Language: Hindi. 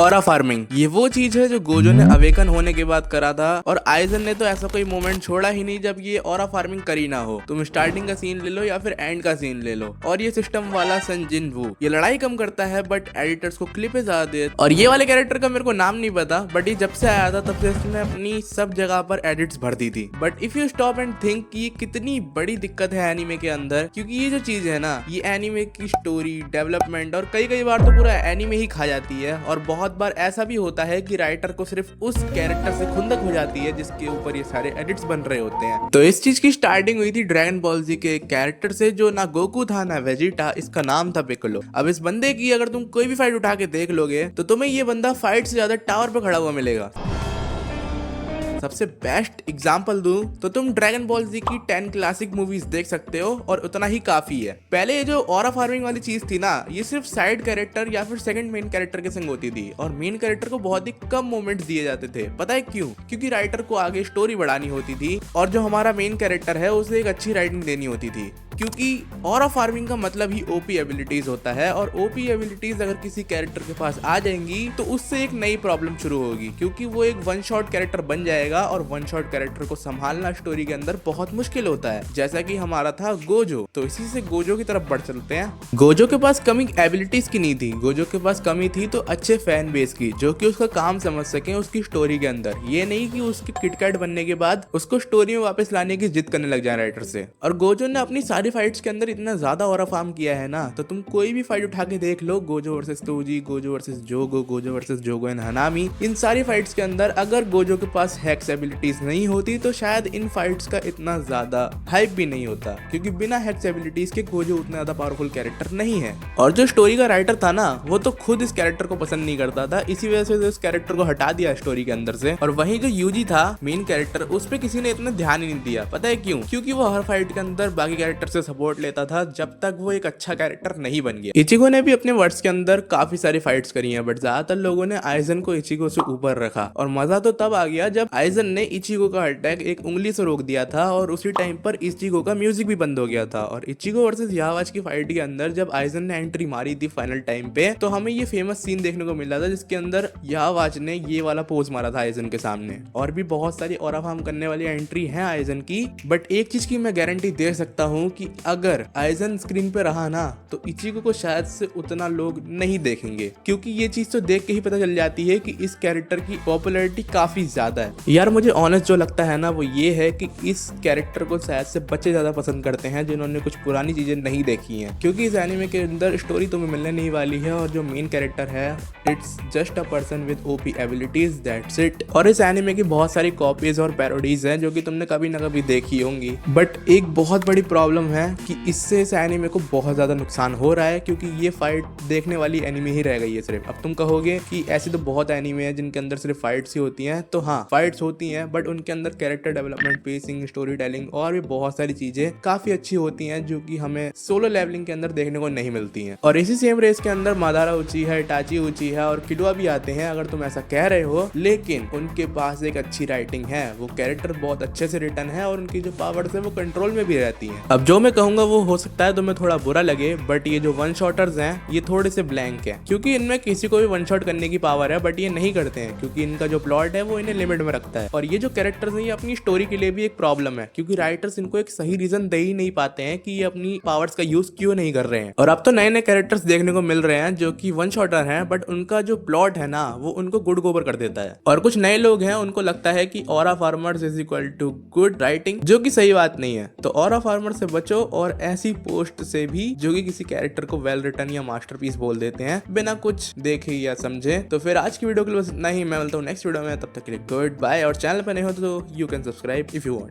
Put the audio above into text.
ऑरा फार्मिंग ये वो चीज है जो गोजो ने अवेकन होने के बाद करा था, और आइजन ने तो ऐसा कोई मोमेंट छोड़ा ही नहीं जब ये ऑरा फार्मिंग करी ना हो। तुम स्टार्टिंग का सीन ले लो या फिर एंड का सीन ले लो। और ये सिस्टम वाला सन जिन वू ये लड़ाई कम करता है बट एडिटर्स को क्लिपें ज्यादा दे। और ये वाले कैरेक्टर का मेरे को नाम नहीं पता, बट ये जब से आया था तब से इसने अपनी सब जगह पर एडिट्स भर दी थी। But if you stop and think कि ये कितनी बड़ी दिक्कत है एनीमे के अंदर, क्योंकि ये जो चीज है ना, ये एनीमे की स्टोरी डेवलपमेंट और कई बार तो पूरा एनीमे ही खा जाती है। और बहुत बार ऐसा भी होता है कि राइटर को सिर्फ उस कैरेक्टर से खुंदक हो जाती है जिसके ऊपर ये सारे एडिट्स बन रहे होते हैं। तो इस चीज की स्टार्टिंग हुई थी ड्रैगन बॉल जी के कैरेक्टर से, जो ना गोकू था ना वेजिटा, इसका नाम था पिक्कोलो। अब इस बंदे की अगर तुम कोई भी फाइट उठा के देख लोगे तो तुम्हें ये बंदा फाइट से ज्यादा टावर पे खड़ा हुआ मिलेगा। सबसे बेस्ट एग्जांपल दूं तो तुम ड्रैगन बॉल जी की 10 क्लासिक मूवीज देख सकते हो और उतना ही काफी है। पहले ये जो ऑरा फार्मिंग वाली चीज थी ना, ये सिर्फ साइड कैरेक्टर या फिर सेकंड मेन कैरेक्टर के संग होती थी और मेन कैरेक्टर को बहुत ही कम मोमेंट्स दिए जाते थे। पता है क्यों? क्योंकि राइटर को आगे स्टोरी बढ़ानी होती थी और जो हमारा मेन कैरेक्टर है उसे एक अच्छी राइटिंग देनी होती थी। क्योंकि ऑरा फार्मिंग का मतलब ही ओपी एबिलिटीज होता है, और ओपी एबिलिटीज अगर किसी कैरेक्टर के पास आ जाएंगी तो उससे एक नई प्रॉब्लम शुरू होगी, क्योंकि वो एक वन शॉट कैरेक्टर बन जाएगा और वन शॉट कैरेक्टर को संभालना स्टोरी के अंदर बहुत मुश्किल होता है, जैसा कि हमारा था गोजो। तो इसी से गोजो की तरफ बढ़ चलते हैं। गोजो के पास कमी एबिलिटीज की नहीं थी, गोजो के पास कमी थी तो अच्छे फैन बेस की, जो कि उसका काम समझ सके उसकी स्टोरी के अंदर। ये नहीं कि उसकी किटकैट बनने के बाद उसको स्टोरी में वापस लाने की जिद करने लग जाए राइटर से। और गोजो ने अपनी सारी फाइट्स के अंदर इतना ज्यादा ऑरा फार्म किया है ना, तो तुम कोई भी फाइट उठा के देख लो, Gojo versus Toji, Gojo versus Jogo, Gojo versus Jogo and Hanami, इन सारी फाइट्स के अंदर अगर गोजो के पास हैक्स एबिलिटीज नहीं होती तो शायद इन फाइट्स का इतना ज्यादा हाइप भी नहीं होता, क्योंकि बिना हैक्स एबिलिटीज के गोजो उतना ज्यादा पावरफुल कैरेक्टर नहीं है। और जो स्टोरी का राइटर था ना, वो तो खुद इस कैरेक्टर को पसंद नहीं करता था, इसी वजह से इस कैरेक्टर को हटा दिया स्टोरी के अंदर से। और वहीं जो यूजी था मेन कैरेक्टर, उस पर किसी ने इतना ध्यान ही नहीं दिया। पता है क्यों? क्योंकि वो हर फाइट के अंदर बाकी कैरेक्टर से सपोर्ट लेता था जब तक वो एक अच्छा कैरेक्टर नहीं बन गया। इचिगो ने भी अपने वर्ड्स के अंदर काफी सारी फाइट्स करी हैं, बट ज्यादातर लोगों ने आइजन को इचिगो से ऊपर रखा। और मजा तो तब आ गया जब आइजन ने इचिगो का अटैक एक उंगली से रोक दिया था और उसी टाइम पर इचिगो का म्यूजिक भी बंद हो गया था। और इचिगो वर्सेस यावाच की फाइट के अंदर जब आइजन ने एंट्री मारी थी फाइनल टाइम पे, तो हमें ये फेमस सीन देखने को मिला था जिसके अंदर यावाच ने ये वाला पोज मारा था आइजन के सामने। और भी बहुत सारी ऑरा फार्म करने वाली एंट्री है आइजन की, बट एक चीज की मैं गारंटी दे सकता हूँ कि अगर आइजन स्क्रीन पे रहा ना तो इचिगो को शायद से उतना लोग नहीं देखेंगे, क्योंकि ये चीज तो देख के ही पता चल जाती है कि इस कैरेक्टर की पॉपुलैरिटी काफी ज्यादा है। यार मुझे ऑनेस्ट जो लगता है ना वो ये है कि इस कैरेक्टर को शायद से बच्चे ज्यादा पसंद करते हैं जिन्होंने कुछ पुरानी चीजें नहीं देखी हैं, क्योंकि इस एनीमे के अंदर स्टोरी तुम्हें मिलने नहीं वाली है और जो मेन कैरेक्टर है it's just a person with OP abilities, that's it. और इस एनीमे की बहुत सारी कॉपीज और पैरोडीज हैं जो कि तुमने कभी ना कभी देखी होंगी, बट एक बहुत बड़ी प्रॉब्लम है कि इससे इस एनीमे को बहुत ज्यादा नुकसान हो रहा है, क्योंकि ये फाइट देखने वाली एनीमे ही रह गई है सिर्फ। अब तुम कहोगे कि ऐसे तो बहुत एनीमे हैं जिनके अंदर सिर्फ फाइट्स ही होती हैं, तो हाँ फाइट्स होती हैं, बट उनके अंदर character development, pacing, story telling और भी बहुत सारी चीजें काफी अच्छी होती हैं जो कि हमें सोलो लेवलिंग के अंदर देखने को नहीं मिलती हैं। और इसी सेम रेस के अंदर मादारा उचिहा, इटाची उचिहा और किलुआ भी आते हैं अगर तुम ऐसा कह रहे हो, लेकिन उनके पास एक अच्छी राइटिंग है, वो कैरेक्टर बहुत अच्छे से रिटर्न है और उनकी जो पावर्स है वो कंट्रोल में भी रहती है। अब जो मैं कहूंगा वो हो सकता है तुम्हें थोड़ा बुरा लगे, बट ये जो वन शॉटर्स हैं ये थोड़े से ब्लैंक हैं, क्योंकि इनमें किसी को भी वन शॉट करने की पावर है, बट ये नहीं करते हैं क्योंकि इनका जो प्लॉट है वो इन्हें लिमिट में रखता है। और ये जो कैरेक्टर्स हैं ये अपनी स्टोरी के लिए भी एक प्रॉब्लम है, क्योंकि राइटर्स इनको एक सही रीजन दे ही नहीं पाते हैं कि ये अपनी पावर्स का यूज क्यों नहीं कर रहे हैं। और अब तो नए नए कैरेक्टर्स देखने को मिल रहे हैं जो कि वन शॉटर हैं, बट उनका जो प्लॉट है ना वो उनको गुड गोबर कर देता है। और कुछ नए लोग हैं उनको लगता है कि aura farmers is equal to good writing, जो कि सही बात नहीं है। तो ऑरा फार्मर से बचो और ऐसी पोस्ट से भी जो कि किसी कैरेक्टर को वेल रिटन या मास्टरपीस बोल देते हैं बिना कुछ देखे या समझे। तो फिर आज की वीडियो के लिए बस इतना ही। मैं मिलता हूँ नेक्स्ट वीडियो में, तब तक के लिए गुड बाय। और चैनल पर नहीं हो तो you can subscribe if you want.